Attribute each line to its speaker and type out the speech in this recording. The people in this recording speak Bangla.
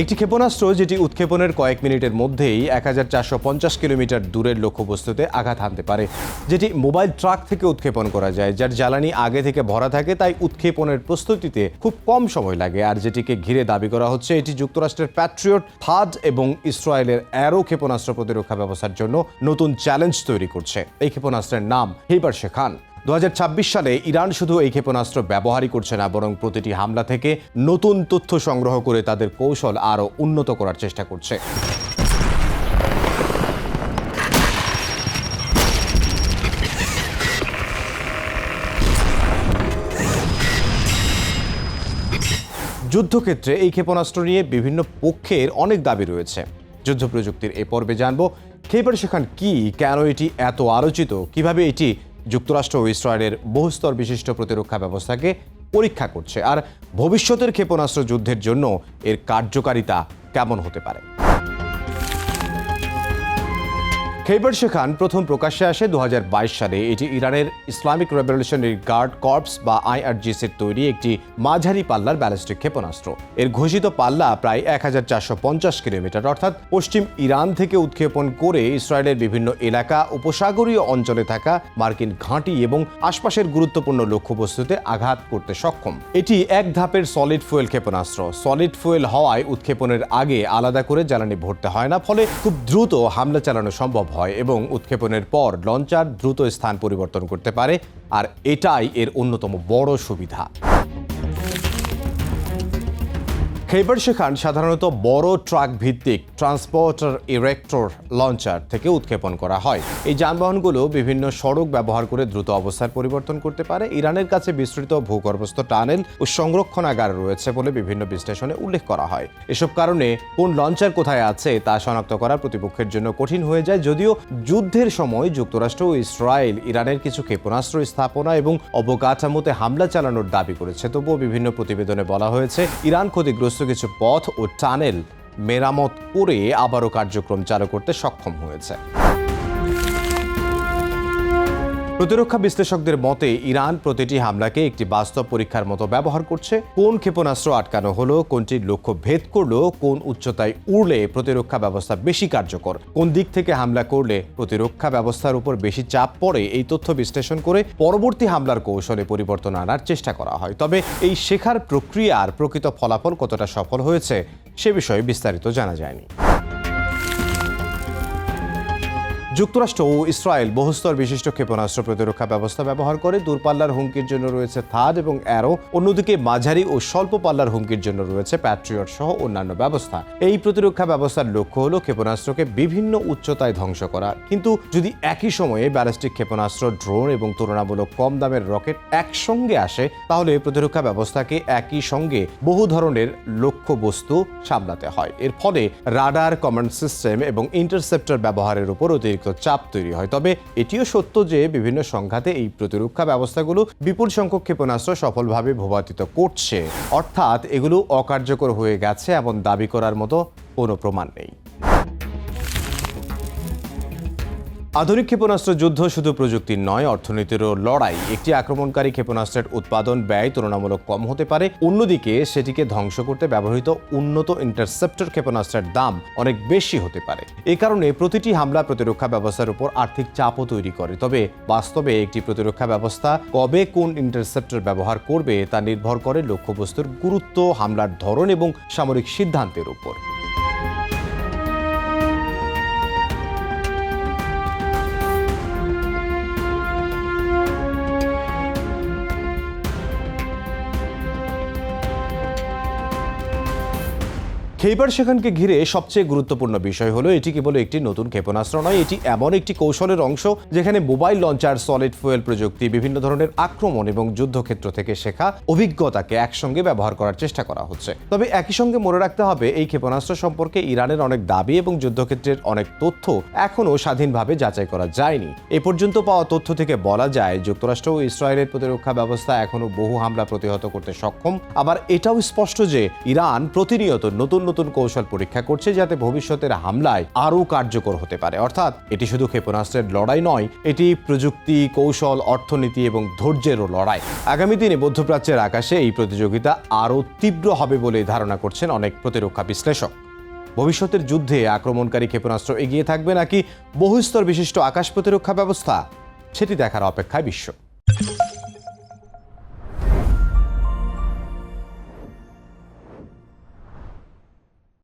Speaker 1: একটি ক্ষেপণাস্ত্র যেটি উৎক্ষেপণের কয়েক মিনিটের মধ্যেই 1450 কিলোমিটার দূরের লক্ষ্যবস্তুতে আঘাত হানতে পারে, যেটি মোবাইল ট্রাক থেকে উৎক্ষেপণ করা যায়, যার জ্বালানি আগে থেকে ভরা থাকে, তাই উৎক্ষেপণের প্রস্তুতিতে খুব কম সময় লাগে। আর যেটিকে ঘিরে দাবি করা হচ্ছে এটি যুক্তরাষ্ট্রের প্যাট্রিয়ট থার্ড এবং ইসরায়েলের অ্যারো ক্ষেপণাস্ত্র প্রতিরক্ষা ব্যবস্থার জন্য নতুন চ্যালেঞ্জ তৈরি করছে। এই ক্ষেপণাস্ত্রের নাম হেইবার শেখান। 2026 সালে ইরান শুধু এই ক্ষেপণাস্ত্র ব্যবহারই করছে না, বরং প্রতিটি হামলা থেকে নতুন তথ্য সংগ্রহ করে তাদের কৌশল আরও উন্নত করার চেষ্টা করছে। যুদ্ধক্ষেত্রে এই ক্ষেপণাস্ত্র নিয়ে বিভিন্ন পক্ষের অনেক দাবি রয়েছে। যুদ্ধ প্রযুক্তির এ পর্বে জানব হেইবার শেখান কি, কেন এটি এত আলোচিত, কিভাবে এটি যুক্তরাষ্ট্র ও ইসরায়েলের বহুস্তর বিশিষ্ট প্রতিরক্ষা ব্যবস্থাকে পরীক্ষা করছে, আর ভবিষ্যতের ক্ষেপণাস্ত্র যুদ্ধের জন্য এর কার্যকারিতা কেমন হতে পারে। হেইবার শেখান প্রথম প্রকাশ্যে আসে 2022 সালে। এটি ইরানের ইসলামিক রেভলিউশনারি গার্ড কর্পস বা IRGC-র তৈরি একটি মাঝারি পাল্লার ব্যালিস্টিক ক্ষেপণাস্ত্র। এর ঘোষিত পাল্লা প্রায় 1450 কিলোমিটার, অর্থাৎ পশ্চিম ইরান থেকে উৎক্ষেপণ করে ইসরায়েলের বিভিন্ন এলাকা, উপসাগরীয় অঞ্চলে থাকা মার্কিন ঘাঁটি এবং আশপাশের গুরুত্বপূর্ণ লক্ষ্যবস্তুতে আঘাত করতে সক্ষম। এটি এক ধাপের সলিড ফুয়েল ক্ষেপণাস্ত্র। সলিড ফুয়েল হওয়ায় উৎক্ষেপণের আগে আলাদা করে জ্বালানি ভরতে হয় না, ফলে খুব দ্রুত হামলা চালানো সম্ভব হয় এবং উৎক্ষেপণের পর লঞ্চার দ্রুত স্থান পরিবর্তন করতে পারে, আর এটাই এর অন্যতম বড় সুবিধা। হেইবার শেখান সাধারণত বড় ট্রাক ভিত্তিক ট্রান্সপোর্টার ইরেক্টর লঞ্চার থেকে উৎক্ষেপণ করা হয়। এই যানবাহনগুলো বিভিন্ন সড়ক ব্যবহার করে দ্রুত অবস্থার পরিবর্তন করতে পারে। ইরানের কাছে বিস্তৃত ভূগর্ভস্থ টানেল ও সংরক্ষণাগার রয়েছে বলে বিভিন্ন বিশ্লেষণে উল্লেখ করা হয়। এসব কারণে কোন লঞ্চার কোথায় আছে তা শনাক্ত করা প্রতিপক্ষের জন্য কঠিন হয়ে যায়। যদিও যুদ্ধের সময় যুক্তরাষ্ট্র ও ইসরায়েল ইরানের কিছু ক্ষেপণাস্ত্র স্থাপনা এবং অবকাঠামোতে হামলা চালানোর দাবি করেছে, তবুও বিভিন্ন প্রতিবেদনে বলা হয়েছে ইরান ক্ষতিগ্রস্ত কিছু পথ ও টানেল মেরামত করে আবারও কার্যক্রম চালু করতে সক্ষম হয়েছে। প্রতিরক্ষা বিশ্লেষকদের মতে ইরান প্রতিটি হামলাকে একটি বাস্তব পরীক্ষার মতো ব্যবহার করছে। কোন ক্ষেপণাস্ত্র আটকানো হলো, কোনটির লক্ষ্য ভেদ করলো, কোন উচ্চতায় উড়লে প্রতিরক্ষা ব্যবস্থা বেশি কার্যকর, কোন দিক থেকে হামলা করলে প্রতিরক্ষা ব্যবস্থার উপর বেশি চাপ পড়ে, এই তথ্য বিশ্লেষণ করে পরবর্তী হামলার কৌশলে পরিবর্তন আনার চেষ্টা করা হয়। তবে এই শেখার প্রক্রিয়ার প্রকৃত ফলাফল কতটা সফল হয়েছে সে বিষয়ে বিস্তারিত জানা যায়নি। যুক্তরাষ্ট্র ও ইসরায়েল বহুস্তর বিশিষ্ট ক্ষেপণাস্ত্র প্রতিরক্ষা ব্যবস্থা ব্যবহার করে। দূরপাল্লার হুমকির জন্য রয়েছে থার্ড এবং অ্যারো, অন্যদিকে মাঝারি ও স্বল্প পাল্লার হুমকির জন্য রয়েছে প্যাট্রিয়ট সহ অন্যান্য ব্যবস্থা। এই প্রতিরক্ষা ব্যবস্থার লক্ষ্য হলো ক্ষেপণাস্ত্রকে বিভিন্ন উচ্চতায় ধ্বংস করা। কিন্তু যদি একই সময়ে ব্যালিস্টিক ক্ষেপণাস্ত্র, ড্রোন এবং তুলনামূলক কম দামের রকেট একসঙ্গে আসে, তাহলে প্রতিরক্ষা ব্যবস্থাকে একই সঙ্গে বহু ধরনের লক্ষ্যবস্তু সামলাতে হয়। এর ফলে রাডার, কমান্ড সিস্টেম এবং ইন্টারসেপ্টর ব্যবহারের উপর অতিরিক্ত চাপ তৈরি হয়। তবে এটিও সত্য যে বিভিন্ন সংঘাতে এই প্রতিরক্ষা ব্যবস্থাগুলো বিপুল সংখ্যক ক্ষেপণাস্ত্র সফলভাবে ভূপাতিত করছে, অর্থাৎ এগুলো অকার্যকর হয়ে গেছে এমন দাবি করার মতো কোনো প্রমাণ নেই। আধুনিক ক্ষেপণাস্ত্র যুদ্ধ শুধু প্রযুক্তির নয়, অর্থনীতিরও লড়াই। একটি আক্রমণকারী ক্ষেপণাস্ত্রের উৎপাদন ব্যয় তুলনামূলক কম হতে পারে, অন্যদিকে সেটিকে ধ্বংস করতে ব্যবহৃত উন্নত ইন্টারসেপ্টর ক্ষেপণাস্ত্রের দাম অনেক বেশি হতে পারে। এ কারণে প্রতিটি হামলা প্রতিরক্ষা ব্যবস্থার উপর আর্থিক চাপও তৈরি করে। তবে বাস্তবে একটি প্রতিরক্ষা ব্যবস্থা কবে কোন ইন্টারসেপ্টর ব্যবহার করবে তা নির্ভর করে লক্ষ্যবস্তুর গুরুত্ব, হামলার ধরন এবং সামরিক সিদ্ধান্তের উপর। হেইবার শেখানকে ঘিরে সবচেয়ে গুরুত্বপূর্ণ বিষয় হলো এটি কেবল একটি নতুন ক্ষেপণাস্ত্র নয়, এটি এমন একটি কৌশলের অংশ যেখানে মোবাইল লঞ্চার, সলিড ফুয়েল প্রযুক্তি, বিভিন্ন ধরনের আক্রমণ এবং যুদ্ধক্ষেত্র থেকে শেখা অভিজ্ঞতাকে একসঙ্গে ব্যবহার করার চেষ্টা করা হচ্ছে। তবে একই সঙ্গে মনে রাখতে হবে এই ক্ষেপণাস্ত্র সম্পর্কে ইরানের অনেক দাবি এবং যুদ্ধক্ষেত্রের অনেক তথ্য এখনও স্বাধীনভাবে যাচাই করা যায়নি। এ পর্যন্ত পাওয়া তথ্য থেকে বলা যায় যুক্তরাষ্ট্র ও ইসরায়েলের প্রতিরক্ষা ব্যবস্থা এখনও বহু হামলা প্রতিহত করতে সক্ষম। আবার এটাও স্পষ্ট যে ইরান প্রতিনিয়ত নতুন নতুন কৌশল পরীক্ষা করছে, যাতে ভবিষ্যতের হামলায় আরও কার্যকর হতে পারে। অর্থাৎ এটি শুধু ক্ষেপণাস্ত্রের লড়াই নয়, এটি প্রযুক্তি, কৌশল, অর্থনীতি এবং ধৈর্যেরও লড়াই। আগামী দিনে মধ্যপ্রাচ্যের আকাশে এই প্রতিযোগিতা আরও তীব্র হবে বলে ধারণা করছেন অনেক প্রতিরক্ষা বিশ্লেষক। ভবিষ্যতের যুদ্ধে আক্রমণকারী ক্ষেপণাস্ত্র এগিয়ে থাকবে নাকি বহুস্তর বিশিষ্ট আকাশ প্রতিরক্ষা ব্যবস্থা, সেটি দেখার অপেক্ষায় বিশ্ব।